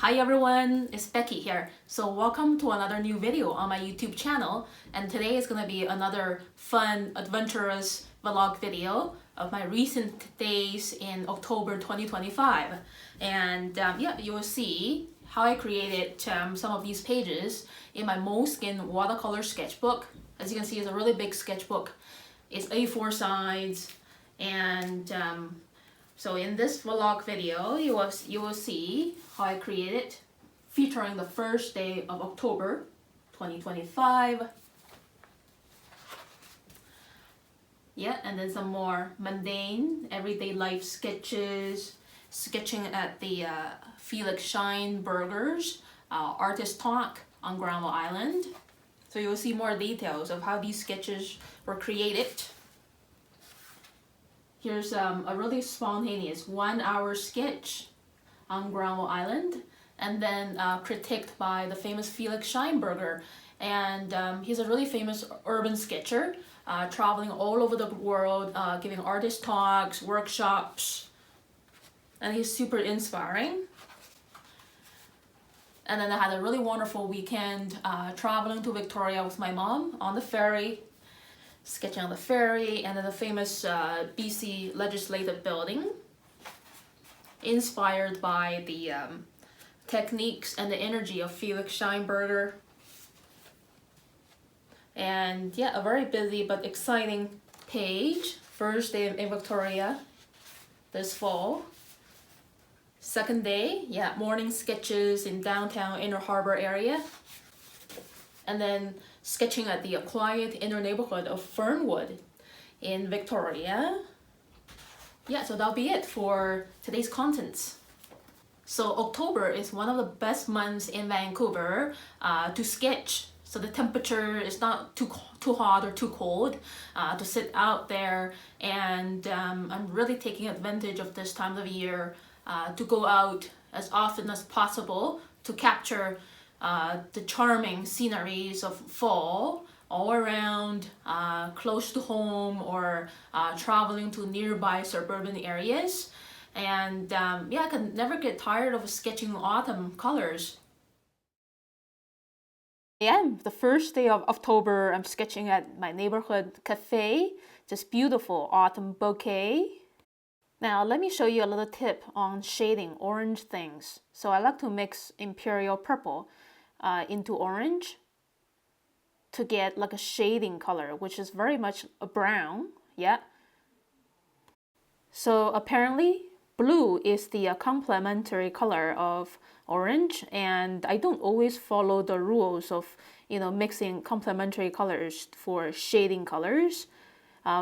Hi everyone, it's Becky here. So welcome to another new video on my YouTube channel, and today is gonna be another fun, adventurous vlog video of my recent days in October 2025. And yeah, you will see how I created some of these pages in my Moleskine Watercolor Sketchbook. As you can see, it's a really big sketchbook. It's A4 size, and so in this vlog video, you will see how I created, featuring the first day of October 2025. Yeah, and then some more mundane, everyday life sketches, sketching at the Felix Scheinberger's Artist Talk on Granville Island. So you will see more details of how these sketches were created. Here's a really spontaneous 1-hour sketch on Granville Island, and then critiqued by the famous Felix Scheinberger. And he's a really famous urban sketcher, traveling all over the world, giving artist talks, workshops, and he's super inspiring. And then I had a really wonderful weekend traveling to Victoria with my mom on the ferry, sketching on the ferry, and then the famous BC Legislative Building, inspired by the techniques and the energy of Felix Scheinberger. And yeah, a very busy but exciting page. First day in Victoria this fall. Second day, yeah, morning sketches in downtown Inner Harbor area. And then sketching at the quiet inner neighborhood of Fernwood in Victoria. Yeah, so that'll be it for today's contents. So October is one of the best months in Vancouver to sketch. So the temperature is not too hot or too cold to sit out there, and I'm really taking advantage of this time of year to go out as often as possible to capture the charming sceneries of fall all around, close to home, or traveling to nearby suburban areas. And yeah, I can never get tired of sketching autumn colors. Yeah, the first day of October, I'm sketching at my neighborhood cafe. Just beautiful autumn bouquet. Now let me show you a little tip on shading orange things. So I like to mix imperial purple into orange to get like a shading color, which is very much a brown. Yeah. So apparently blue is the complementary color of orange, and I don't always follow the rules of mixing complementary colors for shading colors.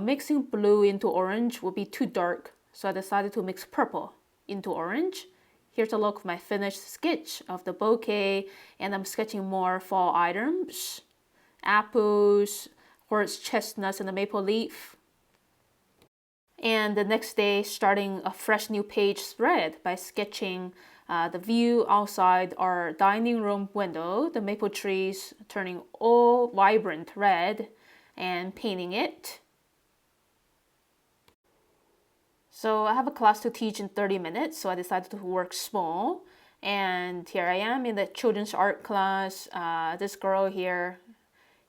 Mixing blue into orange would be too dark, so I decided to mix purple into orange. Here's a look of my finished sketch of the bouquet, and I'm sketching more fall items. Apples, horse chestnuts, and a maple leaf. And the next day, starting a fresh new page spread by sketching the view outside our dining room window, the maple trees turning all vibrant red, and painting it. So I have a class to teach in 30 minutes, so I decided to work small. And here I am in the children's art class. This girl here,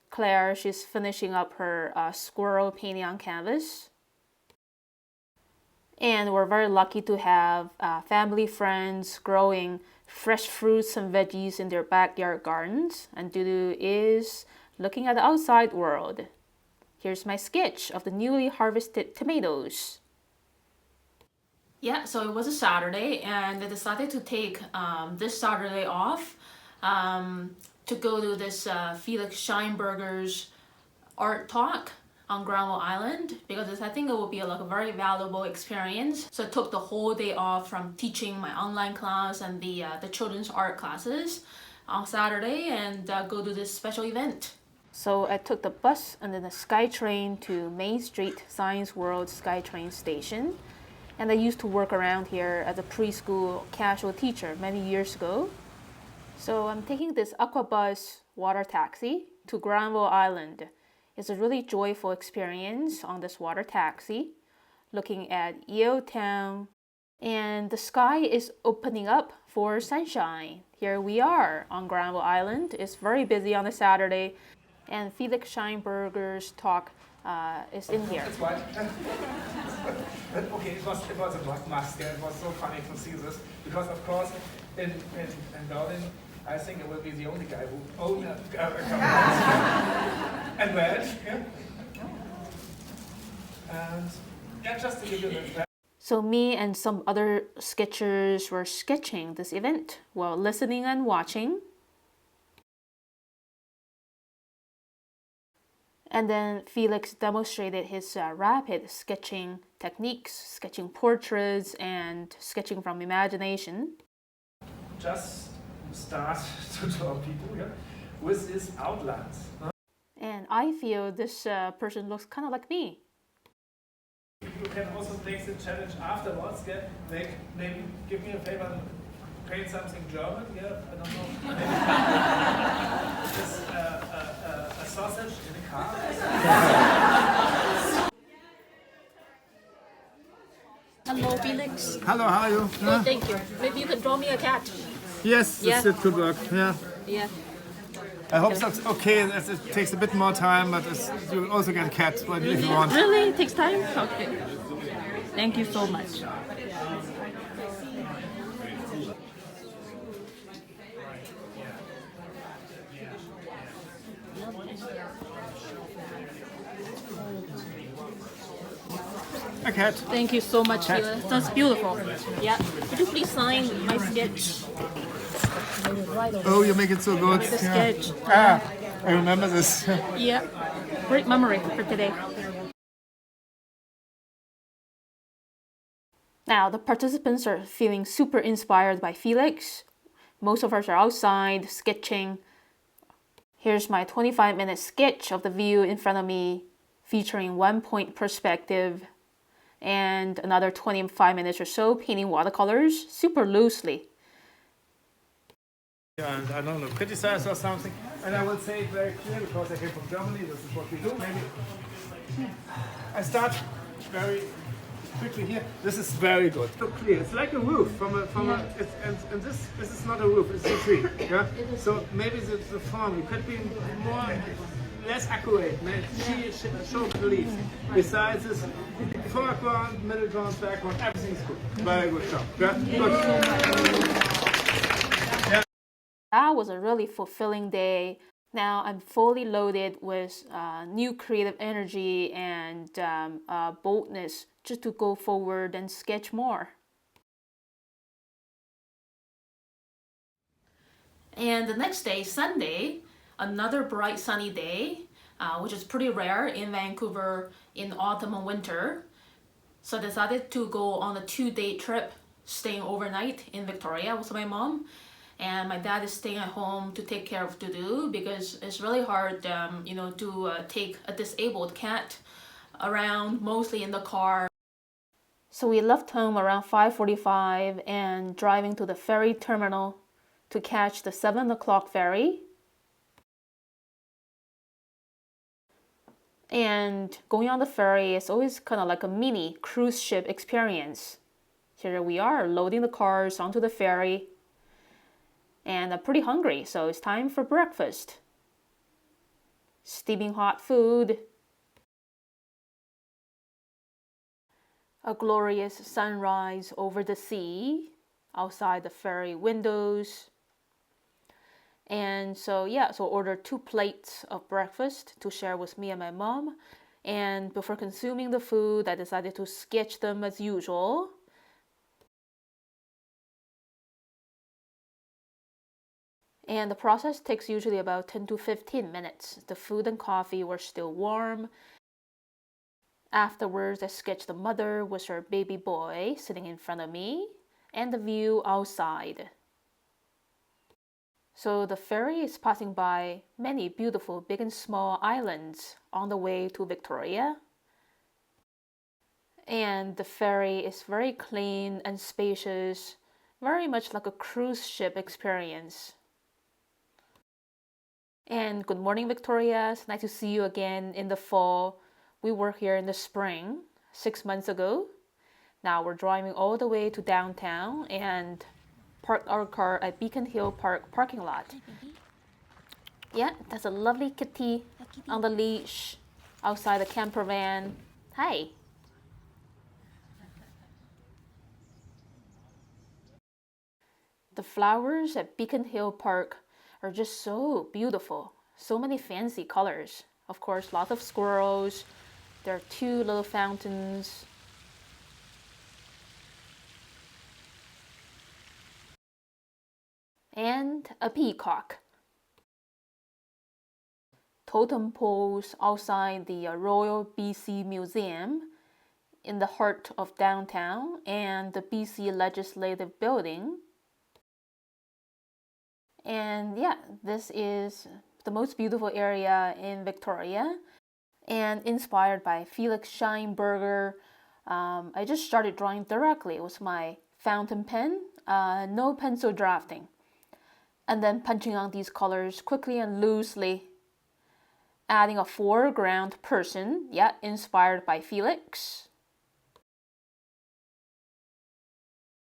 Claire, she's finishing up her squirrel painting on canvas. And we're very lucky to have family friends growing fresh fruits and veggies in their backyard gardens. And Dudu is looking at the outside world. Here's my sketch of the newly harvested tomatoes. Yeah, so it was a Saturday, and I decided to take this Saturday off to go to this Felix Scheinberger's art talk on Granville Island, because I think it will be like a very valuable experience. So I took the whole day off from teaching my online class and the children's art classes on Saturday, and go to this special event. So I took the bus and then the SkyTrain to Main Street Science World SkyTrain station. And I used to work around here as a preschool casual teacher many years ago. So I'm taking this Aquabus water taxi to Granville Island. It's a really joyful experience on this water taxi, looking at Yale Town, And the sky is opening up for sunshine. Here we are on Granville Island. It's very busy on a Saturday, and Felix Scheinberger's talk is in here. It's white. Okay, it was a black mask. It was so funny to see this because, of course, in Berlin, I think I will be the only guy who owns a camera and red. Yeah. And yeah, just to give you the. So me and some other sketchers were sketching this event while listening and watching. And then Felix demonstrated his rapid sketching techniques, sketching portraits and sketching from imagination. Just start to draw people, yeah, with these outlines. And I feel this person looks kind of like me. You can also take the challenge afterwards, yeah? Maybe give me a favor and paint something German, yeah? I don't know. Just a sausage in a car. Hello, Felix. Hello, how are you? Oh, thank you. Maybe you can draw me a cat. Yes, Yeah. it could work. Yeah. Yeah. I hope that's okay. It takes a bit more time, but you also get a cat if you want. Really? It takes time? Okay. Thank you so much. A cat. Thank you so much, Sheila. That's beautiful. Yeah. Could you please sign my sketch? Oh, you make it so good. The Yeah. sketch. I remember this. Yeah. Great memory for today. Now, the participants are feeling super inspired by Felix. Most of us are outside sketching. Here's my 25-minute sketch of the view in front of me, featuring one-point perspective, and another 25 minutes or so painting watercolors super loosely. And I don't know, criticize or something. And I will say it very clear because I came from Germany. This is what we do. Maybe I start very quickly here. This is very good. So clear. It's like a roof and this is not a roof. It's a tree. Yeah. So maybe the form could be less accurate. Show the leaves. Besides this, foreground, middle ground, background, everything is good. Very good job. Yeah. Good. That was a really fulfilling day. Now I'm fully loaded with new creative energy and boldness just to go forward and sketch more. And the next day, Sunday, another bright sunny day, which is pretty rare in Vancouver in autumn and winter. So I decided to go on a 2-day trip, staying overnight in Victoria with my mom. And my dad is staying at home to take care of Dudu because it's really hard, to take a disabled cat around, mostly in the car. So we left home around 5:45 and driving to the ferry terminal to catch the 7 o'clock ferry. And going on the ferry is always kind of like a mini cruise ship experience. Here we are loading the cars onto the ferry. And I'm pretty hungry, so it's time for breakfast. Steaming hot food. A glorious sunrise over the sea outside the ferry windows. And so ordered 2 plates of breakfast to share with me and my mom. And before consuming the food, I decided to sketch them as usual. And the process takes usually about 10 to 15 minutes. The food and coffee were still warm. Afterwards, I sketched the mother with her baby boy sitting in front of me and the view outside. So the ferry is passing by many beautiful big and small islands on the way to Victoria. And the ferry is very clean and spacious, very much like a cruise ship experience. And good morning, Victoria. It's nice to see you again in the fall. We were here in the spring, 6 months ago. Now we're driving all the way to downtown and parked our car at Beacon Hill Park parking lot. Yeah, that's a lovely kitty on the leash outside the camper van. Hi. The flowers at Beacon Hill Park are just so beautiful. So many fancy colors. Of course, lots of squirrels. There are 2 little fountains. And a peacock. Totem poles outside the Royal BC Museum in the heart of downtown, and the BC Legislative Building. And yeah, this is the most beautiful area in Victoria, and inspired by Felix Scheinberger. I just started drawing directly with my fountain pen, no pencil drafting, and then punching on these colors quickly and loosely, adding a foreground person, yeah, inspired by Felix.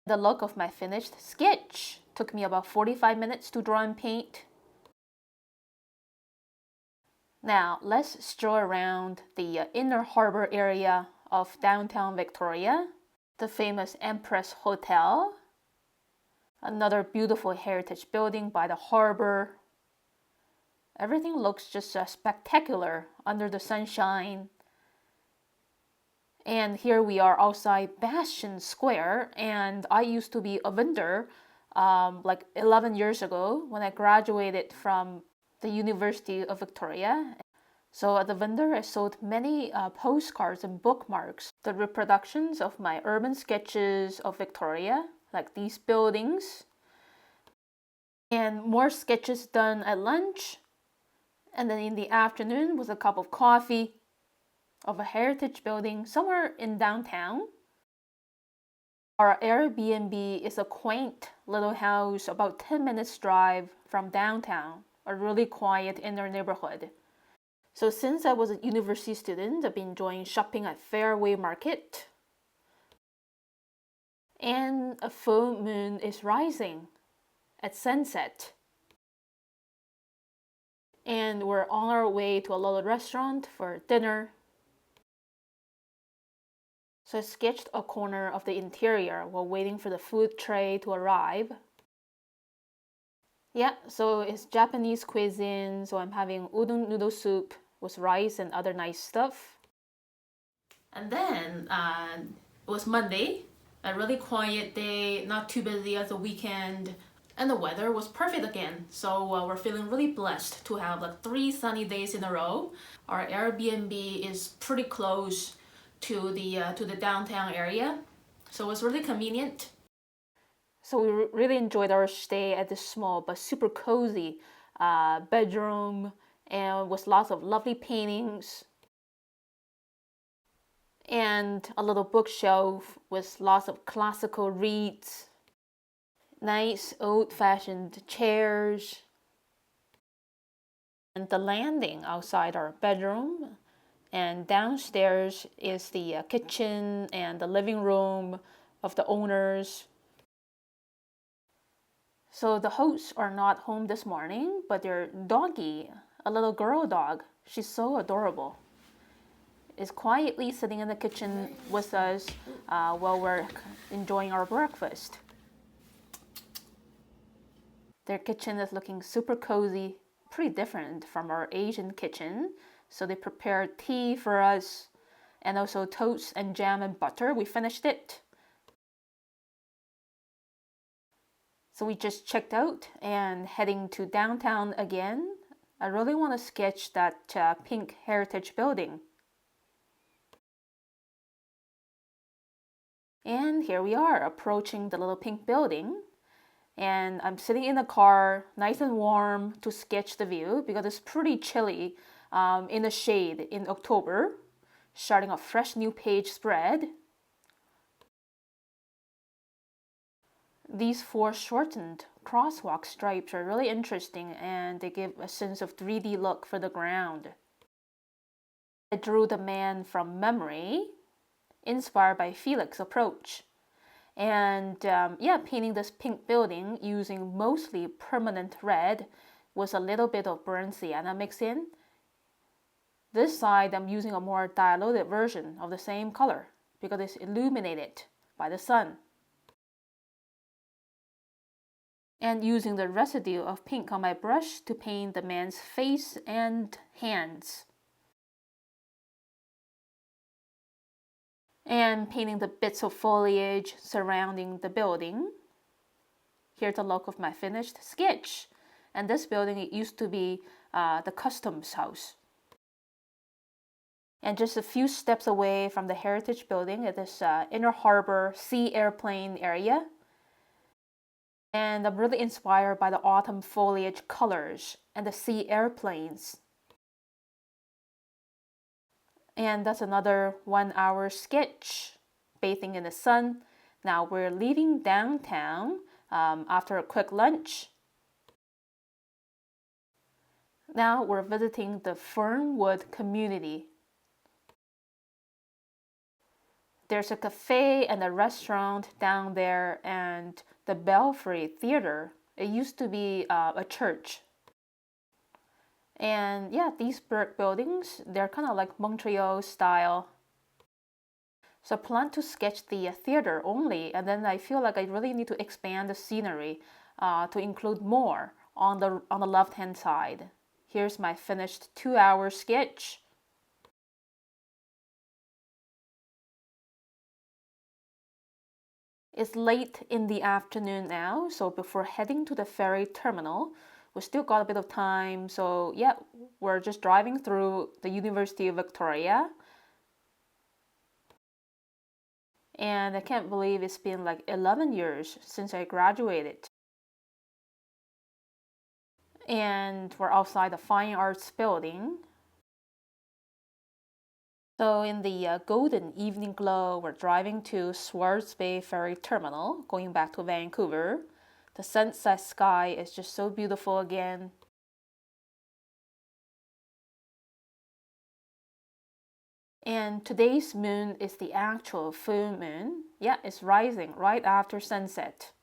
The look of my finished sketch took me about 45 minutes to draw and paint. Now let's stroll around the inner harbor area of downtown Victoria, the famous Empress Hotel, another beautiful heritage building by the harbor. Everything looks just spectacular under the sunshine. And here we are outside Bastion Square, and I used to be a vendor like 11 years ago when I graduated from the University of Victoria. So at the vendor, I sold many postcards and bookmarks, the reproductions of my urban sketches of Victoria, like these buildings, and more sketches done at lunch, and then in the afternoon with a cup of coffee of a heritage building somewhere in downtown. Our Airbnb is a quaint little house about 10 minutes drive from downtown, a really quiet inner neighborhood. So since I was a university student, I've been enjoying shopping at Fairway Market. And a full moon is rising at sunset. And we're on our way to a little restaurant for dinner. So I sketched a corner of the interior while waiting for the food tray to arrive. Yeah, so it's Japanese cuisine, so I'm having udon noodle soup with rice and other nice stuff. And then it was Monday, a really quiet day, not too busy as a weekend, and the weather was perfect again. So we're feeling really blessed to have like 3 sunny days in a row. Our Airbnb is pretty close to the downtown area, so it was really convenient. So we really enjoyed our stay at this small but super cozy bedroom, and with lots of lovely paintings and a little bookshelf with lots of classical reads, nice old-fashioned chairs, and the landing outside our bedroom. And downstairs is the kitchen and the living room of the owners. So the hosts are not home this morning, but their doggy, a little girl dog, she's so adorable, is quietly sitting in the kitchen with us while we're enjoying our breakfast. Their kitchen is looking super cozy, pretty different from our Asian kitchen. So they prepared tea for us, and also toast and jam and butter. We finished it. So we just checked out and heading to downtown again. I really want to sketch that pink heritage building. And here we are approaching the little pink building. And I'm sitting in the car, nice and warm, to sketch the view because it's pretty chilly in the shade in October, starting a fresh new page spread. These 4 shortened crosswalk stripes are really interesting, and they give a sense of 3D look for the ground. I drew the man from memory, inspired by Felix's approach. And yeah, painting this pink building using mostly permanent red with a little bit of burnt sienna mixed in. This side I'm using a more diluted version of the same color because it's illuminated by the sun. And using the residue of pink on my brush to paint the man's face and hands. And painting the bits of foliage surrounding the building. Here's the look of my finished sketch. And this building, it used to be the customs house. And just a few steps away from the heritage building is this inner harbor sea airplane area. And I'm really inspired by the autumn foliage colors and the sea airplanes. And that's another 1 hour sketch, bathing in the sun. Now we're leaving downtown after a quick lunch. Now we're visiting the Fernwood community. There's a cafe and a restaurant down there and the Belfry Theater. It used to be a church. And yeah, these brick buildings, they're kind of like Montreal style. So I plan to sketch the theater only, and then I feel like I really need to expand the scenery to include more on the left-hand side. Here's my finished 2 hour sketch. It's late in the afternoon now, so before heading to the ferry terminal, we still got a bit of time. So yeah, we're just driving through the University of Victoria. And I can't believe it's been like 11 years since I graduated. And we're outside the Fine Arts building. So in the golden evening glow, we're driving to Swartz Bay Ferry Terminal, going back to Vancouver. The sunset sky is just so beautiful again. And today's moon is the actual full moon. Yeah, it's rising right after sunset.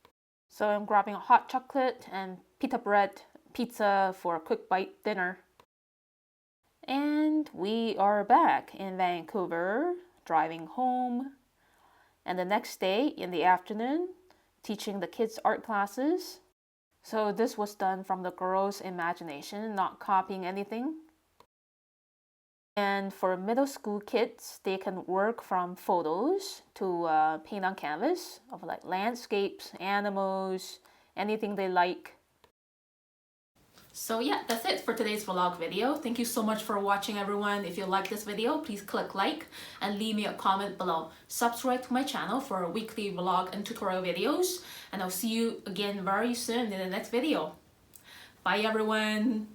So I'm grabbing a hot chocolate and pita bread, pizza for a quick bite dinner. And we are back in Vancouver, driving home. And the next day in the afternoon, teaching the kids art classes. So this was done from the girls' imagination, not copying anything. And for middle school kids, they can work from photos to paint on canvas of like landscapes, animals, anything they like. So yeah, that's it for today's vlog video. Thank you so much for watching, everyone. If you like this video, please click like and leave me a comment below. Subscribe to my channel for weekly vlog and tutorial videos. And I'll see you again very soon in the next video. Bye, everyone.